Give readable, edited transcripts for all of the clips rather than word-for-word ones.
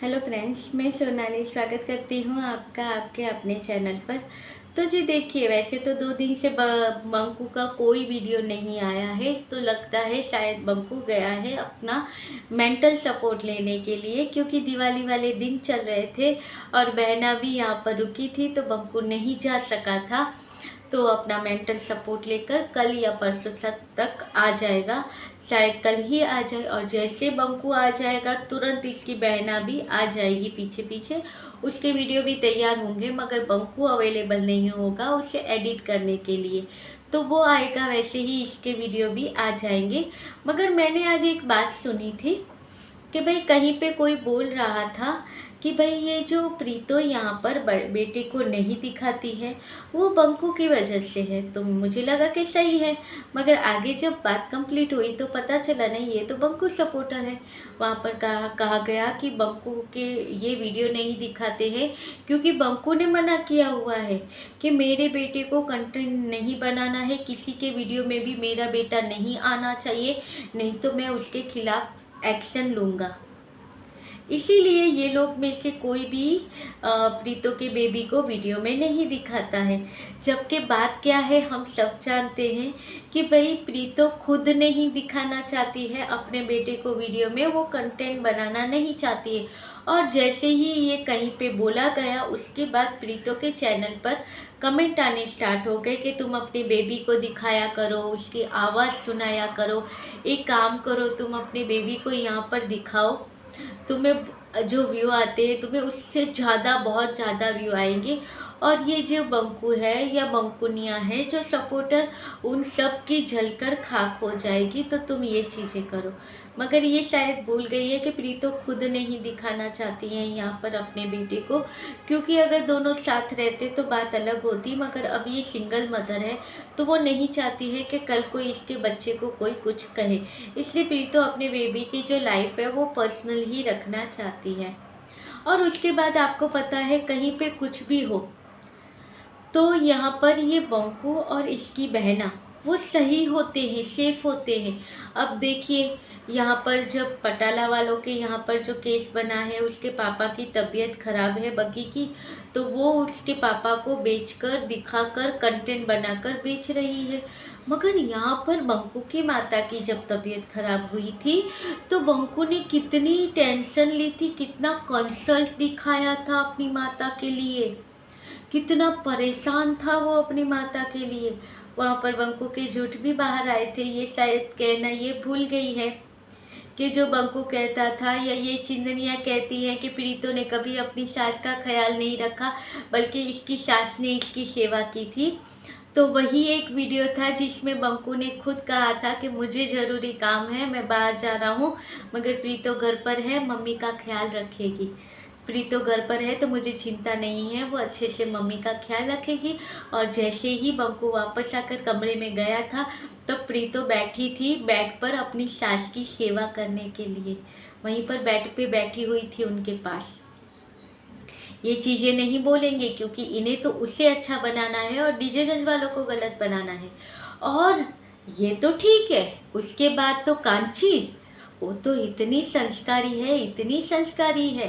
Hello friends, मैं सोनाली स्वागत करती हूँ आपका आपके अपने चैनल पर। तो जी देखिए, वैसे तो 2 दिन से बंकू का कोई वीडियो नहीं आया है, तो लगता है शायद बंकू गया है अपना मेंटल सपोर्ट लेने के लिए, क्योंकि दिवाली वाले दिन चल रहे थे और बहना भी यहाँ पर रुकी थी, तो बंकू नहीं जा सका था। तो अपना मेंटल सपोर्ट लेकर कल या परसों तक आ जाएगा। शायद कल ही आ जाए, और जैसे बंकू आ जाएगा तुरंत इसकी बहना भी आ जाएगी पीछे पीछे। उसके वीडियो भी तैयार होंगे, मगर बंकू अवेलेबल नहीं होगा उसे एडिट करने के लिए। तो वो आएगा, वैसे ही इसके वीडियो भी आ जाएंगे। मगर मैंने आज एक बात सुनी थी कि भाई कहीं पे कोई बोल रहा था कि भाई ये जो प्रीतो यहाँ पर बेटे को नहीं दिखाती है वो बंकू की वजह से है। तो मुझे लगा कि सही है, मगर आगे जब बात कंप्लीट हुई तो पता चला नहीं, ये तो बंकू सपोर्टर है। वहाँ पर कहा गया कि बंकू के ये वीडियो नहीं दिखाते हैं क्योंकि बंकू ने मना किया हुआ है कि मेरे बेटे को कंटेंट नहीं बनाना है, किसी के वीडियो में भी मेरा बेटा नहीं आना चाहिए, नहीं तो मैं उसके खिलाफ एक्शन लूँगा। इसीलिए ये लोग में से कोई भी प्रीतो के बेबी को वीडियो में नहीं दिखाता है। जबकि बात क्या है, हम सब जानते हैं कि भाई प्रीतो खुद नहीं दिखाना चाहती है अपने बेटे को वीडियो में, वो कंटेंट बनाना नहीं चाहती है। और जैसे ही ये कहीं पे बोला गया, उसके बाद प्रीतो के चैनल पर कमेंट आने स्टार्ट हो गए कि तुम अपने बेबी को दिखाया करो, उसकी आवाज़ सुनाया करो, एक काम करो तुम अपने बेबी को यहाँ पर दिखाओ, तुम्हें जो व्यू आते हैं तुम्हें उससे ज़्यादा, बहुत ज़्यादा व्यू आएंगे। और ये जो बंकू है या बंकुनिया है जो सपोर्टर, उन सब की जलकर खाक हो जाएगी। तो तुम ये चीज़ें करो। मगर ये शायद भूल गई है कि प्रीतो खुद नहीं दिखाना चाहती हैं यहाँ पर अपने बेटे को, क्योंकि अगर दोनों साथ रहते तो बात अलग होती। मगर अब ये सिंगल मदर है, तो वो नहीं चाहती है कि कल कोई इसके बच्चे को कोई कुछ कहे। इसलिए प्रीतो अपने बेबी की जो लाइफ है वो पर्सनल ही रखना चाहती है। और उसके बाद आपको पता है, कहीं पे कुछ भी हो तो यहाँ पर ये बंकू और इसकी बहना वो सही होते हैं, सेफ होते हैं। अब देखिए, यहाँ पर जब पटाला वालों के यहाँ पर जो केस बना है, उसके पापा की तबीयत खराब है बग्गी की, तो वो उसके पापा को बेचकर, दिखाकर, कंटेंट बनाकर बेच रही है। मगर यहाँ पर बंकू की माता की जब तबीयत खराब हुई थी तो बंकू ने कितनी टेंशन ली थी, कितना कंसल्ट दिखाया था अपनी माता के लिए, कितना परेशान था वो अपनी माता के लिए। वहाँ पर बंकू के झूठ भी बाहर आए थे। ये शायद कहना ये भूल गई है कि जो बंकू कहता था, या ये चिंदनिया कहती है कि प्रीतो ने कभी अपनी सास का ख्याल नहीं रखा, बल्कि इसकी सास ने इसकी सेवा की थी। तो वही एक वीडियो था जिसमें बंकू ने खुद कहा था कि मुझे ज़रूरी काम है, मैं बाहर जा रहा हूँ, मगर प्रीतो घर पर है, मम्मी का ख्याल रखेगी। प्रीतो घर पर है तो मुझे चिंता नहीं है, वो अच्छे से मम्मी का ख्याल रखेगी। और जैसे ही बंकू वापस आकर कमरे में गया था, तो प्रीतो बैठी थी बेड पर अपनी सास की सेवा करने के लिए, वहीं पर बेड पे बैठी हुई थी उनके पास। ये चीज़ें नहीं बोलेंगे क्योंकि इन्हें तो उससे अच्छा बनाना है और डीजेगंज वालों को गलत बनाना है। और ये तो ठीक है, उसके बाद तो कांची, वो तो इतनी संस्कारी है, इतनी संस्कारी है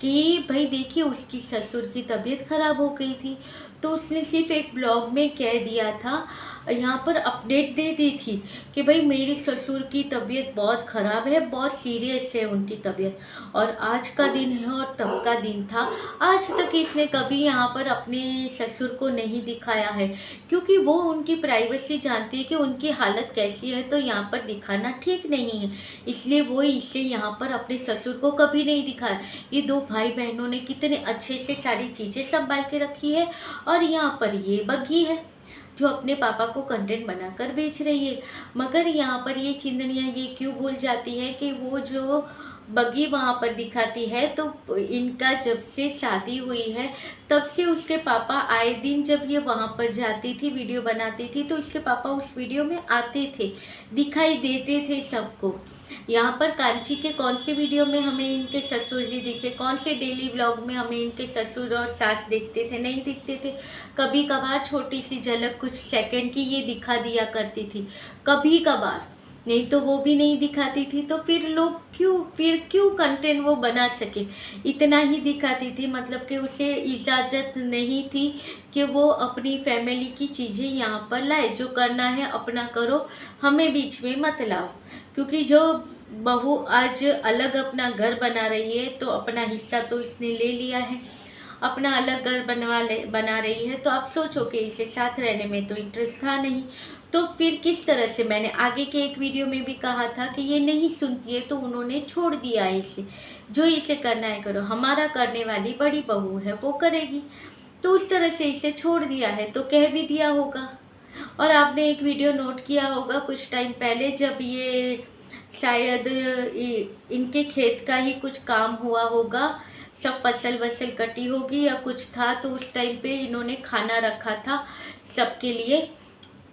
कि भाई देखिए, उसकी ससुर की तबीयत खराब हो गई थी तो उसने सिर्फ एक ब्लॉग में कह दिया था, यहाँ पर अपडेट दे दी थी कि भाई मेरे ससुर की तबीयत बहुत ख़राब है, बहुत सीरियस है उनकी तबीयत, और आज का दिन है और तब का दिन था। आज तक इसने कभी यहाँ पर अपने ससुर को नहीं दिखाया है, क्योंकि वो उनकी प्राइवेसी जानती है कि उनकी हालत कैसी है, तो यहाँ पर दिखाना ठीक नहीं है। इसलिए वो इसे यहाँ पर अपने ससुर को कभी नहीं दिखाया। ये दो भाई बहनों ने कितने अच्छे से सारी चीज़ें संभाल के रखी है, और यहाँ पर ये बग्गी है जो अपने पापा को कंटेंट बनाकर बेच रही है। मगर यहाँ पर ये चिंदनिया ये क्यों भूल जाती है कि वो जो बग्गी वहाँ पर दिखाती है, तो इनका जब से शादी हुई है तब से उसके पापा आए दिन जब ये वहाँ पर जाती थी, वीडियो बनाती थी, तो उसके पापा उस वीडियो में आते थे, दिखाई देते थे सबको। यहाँ पर कांची के कौन से वीडियो में हमें इनके ससुर जी दिखे, कौन से डेली व्लॉग में हमें इनके ससुर और सास दिखते थे? नहीं दिखते थे। कभी कभार छोटी सी झलक कुछ सेकंड की ये दिखा दिया करती थी, कभी कभार। नहीं तो वो भी नहीं दिखाती थी, तो फिर क्यों कंटेंट वो बना सके। इतना ही दिखाती थी, मतलब कि उसे इजाज़त नहीं थी कि वो अपनी फैमिली की चीज़ें यहाँ पर लाए। जो करना है अपना करो, हमें बीच में मत लाओ। क्योंकि जो बहू आज अलग अपना घर बना रही है, तो अपना हिस्सा तो इसने ले लिया है, अपना अलग घर बना रही है, तो आप सोचो कि इसे साथ रहने में तो इंटरेस्ट था नहीं। तो फिर किस तरह से, मैंने आगे के एक वीडियो में भी कहा था कि ये नहीं सुनती है तो उन्होंने छोड़ दिया है इसे। जो इसे करना है करो, हमारा करने वाली बड़ी बहू है, वो करेगी। तो उस तरह से इसे छोड़ दिया है, तो कह भी दिया होगा। और आपने एक वीडियो नोट किया होगा कुछ टाइम पहले, जब ये शायद इनके खेत का ही कुछ काम हुआ होगा, सब फसल वसल कटी होगी या कुछ था, तो उस टाइम पे इन्होंने खाना रखा था सबके लिए।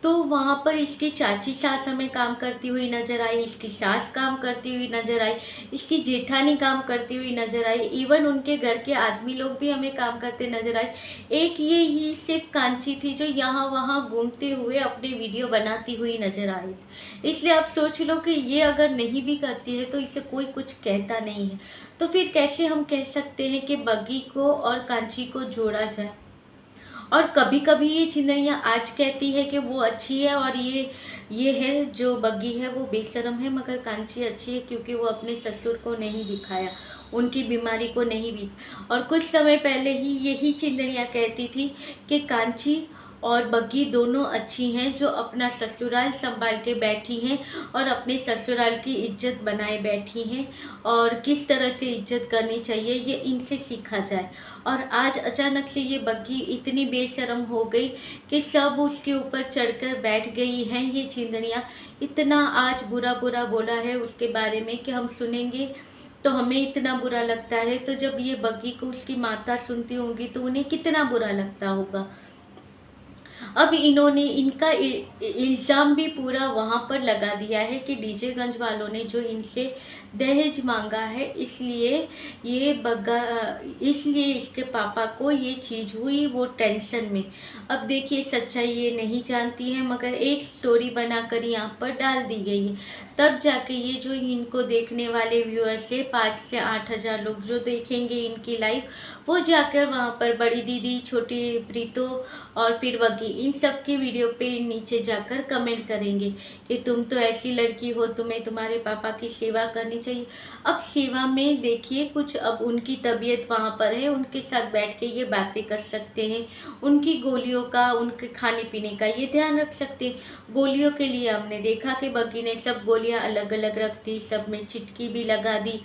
तो वहाँ पर इसकी चाची सास हमें काम करती हुई नज़र आई, इसकी सास काम करती हुई नज़र आई, इसकी जेठानी काम करती हुई नज़र आई, इवन उनके घर के आदमी लोग भी हमें काम करते नज़र आए। एक ये ही सिर्फ कांची थी जो यहाँ वहाँ घूमते हुए अपने वीडियो बनाती हुई नज़र आई। इसलिए आप सोच लो कि ये अगर नहीं भी करती है तो इसे कोई कुछ कहता नहीं है, तो फिर कैसे हम कह सकते हैं कि बग्गी को और कांची को जोड़ा जाए। और कभी कभी ये चिंदड़ियाँ आज कहती है कि वो अच्छी है, और ये है जो बग्गी है वो बेशरम है, मगर कांची अच्छी है क्योंकि वो अपने ससुर को नहीं दिखाया, उनकी बीमारी को नहीं भी। और कुछ समय पहले ही यही चिंदड़ियाँ कहती थी कि कांची और बग्गी दोनों अच्छी हैं, जो अपना ससुराल संभाल के बैठी हैं और अपने ससुराल की इज्जत बनाए बैठी हैं, और किस तरह से इज्जत करनी चाहिए ये इनसे सीखा जाए। और आज अचानक से ये बग्गी इतनी बेशर्म हो गई कि सब उसके ऊपर चढ़कर बैठ गई हैं। ये चिंदड़ियाँ इतना आज बुरा बुरा बोला है उसके बारे में कि हम सुनेंगे तो हमें इतना बुरा लगता है, तो जब ये बग्गी को उसकी माता सुनती होंगी तो उन्हें कितना बुरा लगता होगा। अब इन्होंने इनका इल्ज़ाम भी पूरा वहाँ पर लगा दिया है कि डीजेगंज वालों ने जो इनसे दहेज मांगा है, इसलिए इसके पापा को ये चीज़ हुई, वो टेंशन में। अब देखिए सच्चाई ये नहीं जानती है, मगर एक स्टोरी बनाकर यहाँ पर डाल दी गई है। तब जाके ये जो इनको देखने वाले व्यूअर्स है, 5 से 8 हज़ार लोग जो देखेंगे इनकी लाइव, वो जाकर वहाँ पर बड़ी दीदी, छोटी प्रीतो और फिर बग्गी, इन सब की वीडियो पे नीचे जाकर कमेंट करेंगे कि तुम तो ऐसी लड़की हो, तुम्हें तुम्हारे पापा की सेवा करनी चाहिए। अब सेवा में देखिए कुछ, अब उनकी तबीयत वहाँ पर है, उनके साथ बैठ के ये बातें कर सकते हैं, उनकी गोलियों का, उनके खाने पीने का ये ध्यान रख सकते हैं। गोलियों के लिए हमने देखा कि बग्गी ने सब गोलियाँ अलग अलग रख दी, सब में चिटकी भी लगा दी,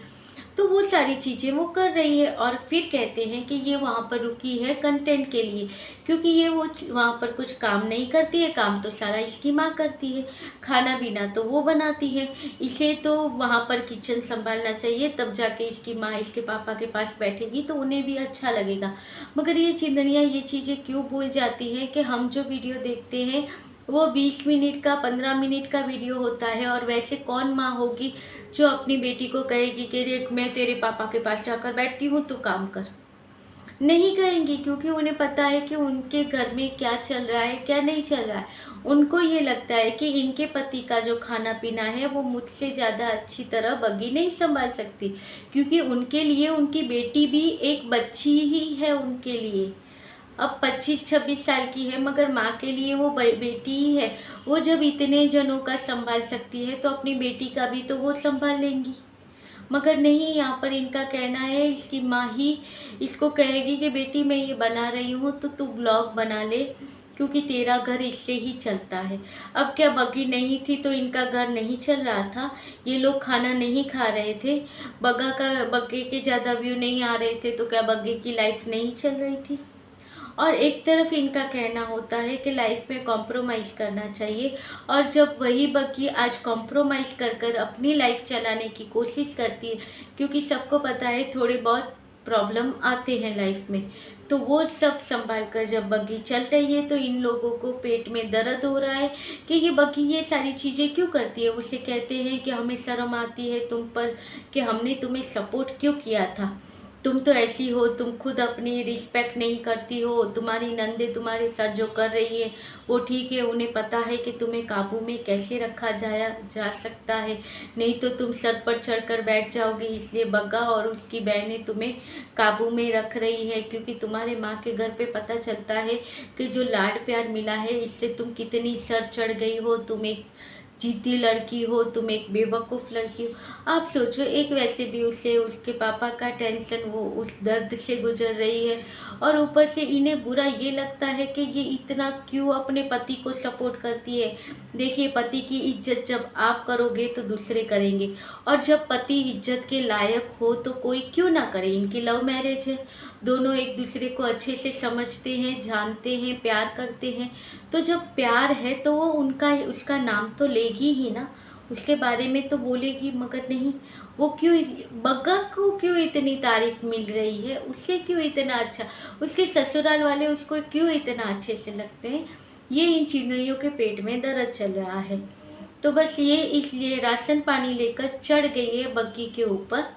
तो वो सारी चीज़ें वो कर रही है। और फिर कहते हैं कि ये वहाँ पर रुकी है कंटेंट के लिए, क्योंकि ये वो वहाँ पर कुछ काम नहीं करती है, काम तो सारा इसकी माँ करती है, खाना पीना तो वो बनाती है, इसे तो वहाँ पर किचन संभालना चाहिए, तब जाके इसकी माँ इसके पापा के पास बैठेगी तो उन्हें भी अच्छा लगेगा। मगर ये चिंदड़ियाँ ये चीज़ें क्यों भूल जाती हैं कि हम जो वीडियो देखते हैं वो 20 मिनट का, 15 मिनट का वीडियो होता है, और वैसे कौन माँ होगी जो अपनी बेटी को कहेगी कि देख मैं तेरे पापा के पास जाकर बैठती हूँ तो काम कर। नहीं कहेंगी, क्योंकि उन्हें पता है कि उनके घर में क्या चल रहा है क्या नहीं चल रहा है। उनको ये लगता है कि इनके पति का जो खाना पीना है वो मुझसे ज़्यादा अच्छी तरह बग्गी नहीं संभाल सकती, क्योंकि उनके लिए उनकी बेटी भी एक बच्ची ही है उनके लिए। अब 25-26 साल की है, मगर माँ के लिए वो बेटी ही है। वो जब इतने जनों का संभाल सकती है तो अपनी बेटी का भी तो वो संभाल लेंगी। मगर नहीं, यहाँ पर इनका कहना है इसकी माँ ही इसको कहेगी कि बेटी मैं ये बना रही हूँ तो तू ब्लॉग बना ले, क्योंकि तेरा घर इससे ही चलता है। अब क्या बग्गी नहीं थी तो इनका घर नहीं चल रहा था? ये लोग खाना नहीं खा रहे थे? बग्गे के ज़्यादा व्यू नहीं आ रहे थे तो क्या बग्गे की लाइफ नहीं चल रही थी? और एक तरफ इनका कहना होता है कि लाइफ में कॉम्प्रोमाइज़ करना चाहिए, और जब वही बग्गी आज कॉम्प्रोमाइज़ कर कर अपनी लाइफ चलाने की कोशिश करती है, क्योंकि सबको पता है थोड़े बहुत प्रॉब्लम आते हैं लाइफ में, तो वो सब संभाल कर जब बग्गी चल रही है तो इन लोगों को पेट में दर्द हो रहा है कि ये बग्गी ये सारी चीज़ें क्यों करती है। उसे कहते हैं कि हमें शर्म आती है तुम पर कि हमने तुम्हें सपोर्ट क्यों किया था, तुम तो ऐसी हो, तुम खुद अपनी रिस्पेक्ट नहीं करती हो, तुम्हारी नंदे तुम्हारे साथ जो कर रही है वो ठीक है, उन्हें पता है कि तुम्हें काबू में कैसे रखा जा सकता है, नहीं तो तुम सर पर चढ़कर बैठ जाओगे। इसलिए बग्गा और उसकी बहनें तुम्हें काबू में रख रही है, क्योंकि तुम्हारे माँ के घर पे पता चलता है कि जो लाड प्यार मिला है इससे तुम कितनी सर चढ़ गई हो, तुम एक जिद्दी लड़की हो, तुम एक बेवकूफ़ लड़की हो। आप सोचो, एक वैसे भी उसे उसके पापा का टेंशन, वो उस दर्द से गुजर रही है, और ऊपर से इन्हें बुरा ये लगता है कि ये इतना क्यों अपने पति को सपोर्ट करती है। देखिए, पति की इज्जत जब आप करोगे तो दूसरे करेंगे, और जब पति इज्जत के लायक हो तो कोई क्यों ना करे। इनकी लव मैरिज है, दोनों एक दूसरे को अच्छे से समझते हैं, जानते हैं, प्यार करते हैं। तो जब प्यार है तो वो उनका उसका नाम तो लेगी ही ना, उसके बारे में तो बोलेगी। मगर नहीं, वो क्यों, बग्गा को क्यों इतनी तारीफ मिल रही है, उससे क्यों इतना अच्छा, उसके ससुराल वाले उसको क्यों इतना अच्छे से लगते हैं, ये इन चिंगड़ियों के पेट में दर्द चल रहा है। तो बस ये इसलिए राशन पानी लेकर चढ़ गई है बग्गी के ऊपर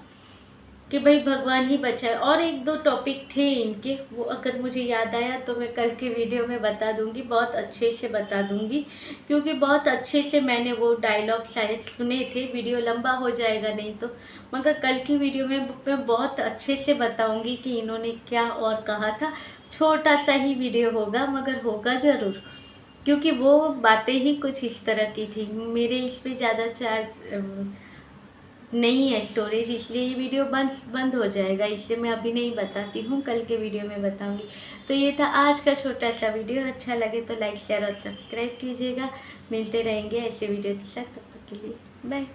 कि भाई भगवान ही बचाए। और एक दो टॉपिक थे इनके, वो अगर मुझे याद आया तो मैं कल के वीडियो में बता दूंगी, बहुत अच्छे से बता दूंगी, क्योंकि बहुत अच्छे से मैंने वो डायलॉग शायद सुने थे। वीडियो लंबा हो जाएगा नहीं तो, मगर कल की वीडियो में मैं बहुत अच्छे से बताऊंगी कि इन्होंने क्या और कहा था। छोटा सा ही वीडियो होगा मगर होगा ज़रूर, क्योंकि वो बातें ही कुछ इस तरह की थी। मेरे इस पर ज़्यादा चार्ज नहीं है स्टोरेज, इसलिए ये वीडियो बंद हो जाएगा, इसलिए मैं अभी नहीं बताती हूँ, कल के वीडियो में बताऊँगी। तो ये था आज का छोटा सा वीडियो, अच्छा लगे तो लाइक शेयर और सब्सक्राइब कीजिएगा। मिलते रहेंगे ऐसे वीडियो के साथ, तब तक के लिए बाय।